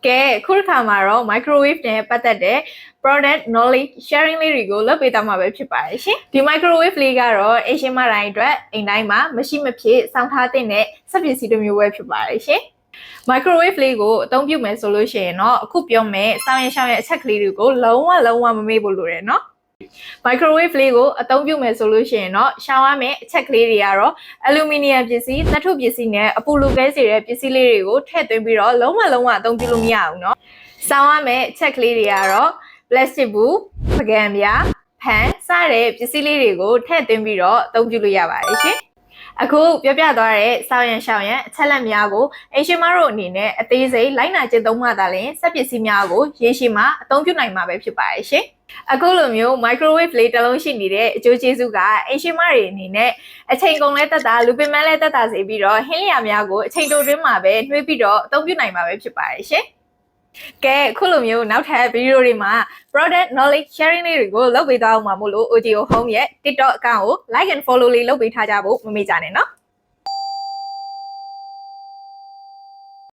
ကဲခုတစ်ခါမှာတော့ microwave နဲ့ပတ်သက်တဲ့ product knowledge sharing လေးတွေကိုလုပ်ပေးသွားမှာပဲဖြစ်ပါတယ်ရှင်ဒီ microwave လေးကတော့အရှင်မတိုင်းအတွက်အိမ်တိုင်းမှာမရှိမဖြစ်စောင့်ထားတဲ့စက်ပစ္စည်းတစ်မျိုးပဲဖြစ်ပါတယ်ရှင်microwave လေးကိုအသုံးပြုမယ်ဆိုလို့ရှိရင်တော့အခုပြောမယ်စောင်းရင်ရှောင်းရဲ့အချက်ကလေးတွေကိုလုံးဝမမေ့ဖို့လိုတယ်နော်microwave လေးကိုအသုံးပြုမယ်ဆိုလို့ရှိရင်တော့ရှောင်းရမယ့်အချက်ကလေးတွေကတော့အလူမီနီယံပစ္စည်း၊သတ္ထုပစ္စည်းနဲ့အပူလိုကဲစေတဲ့ပစ္စည်းလေးတွေကိုထည့်သွင်းပြီးတော့လုံးဝအသုံးပြုလို့မရဘူးเนาะ။စောင်းရမယ့်အချက်ကလေးတွေကတော့ plastic ဘူး၊ပကံပြား၊ဖန်စတဲ့ပစ္စည်းလေးတွေကိုထည့်သွင်းပြီးတော့အသုံးပြုလို့ရပါတယ်ရှင်။အခုပြောပြသွားတဲ့စောင်းရန်ရှောင်းရန်အချက်လက်များကိုအရှင်မတို့အနေနဲ့အသေးစိတ်လိုက်နာကျင့်သုံးမှသာလျှင်စက်ပစ္စည်းများကိုရေရှည်မှာအသုံးပြုနိုင်မှာပဲဖြစ်ပါတယ်ရှင်။အခုလိုမျိုး microwave လေးတစ်လုံးရှိနေတဲ့အကျိုးကျေးဇူးကအရှင်မတွေအနေနဲ့အချိန်ကုန်လဲတက်တာလူပင်ပန်းလဲတက်တာစေပြီးတော့ဟင်းလျာများကိုအချိန်တိုတွင်းမှာပဲနှွှေးပြီးတော့အသုံးပြုနိုင်မှာပဲဖြစ်ပါတယ်ရှင်။ကဲခုလိုမျိုးနောက်ထပ်ဗီဒီယိုတွေမှာ product knowledge sharing လေးတွေကိုလုပ်ပေးသွားအောင်မှာမို့လို့ OGO Home ရဲ့ TikTok account ကို like and follow လေးလုပ်ပေးထားကြဖို့မမေ့ကြနဲ့နော်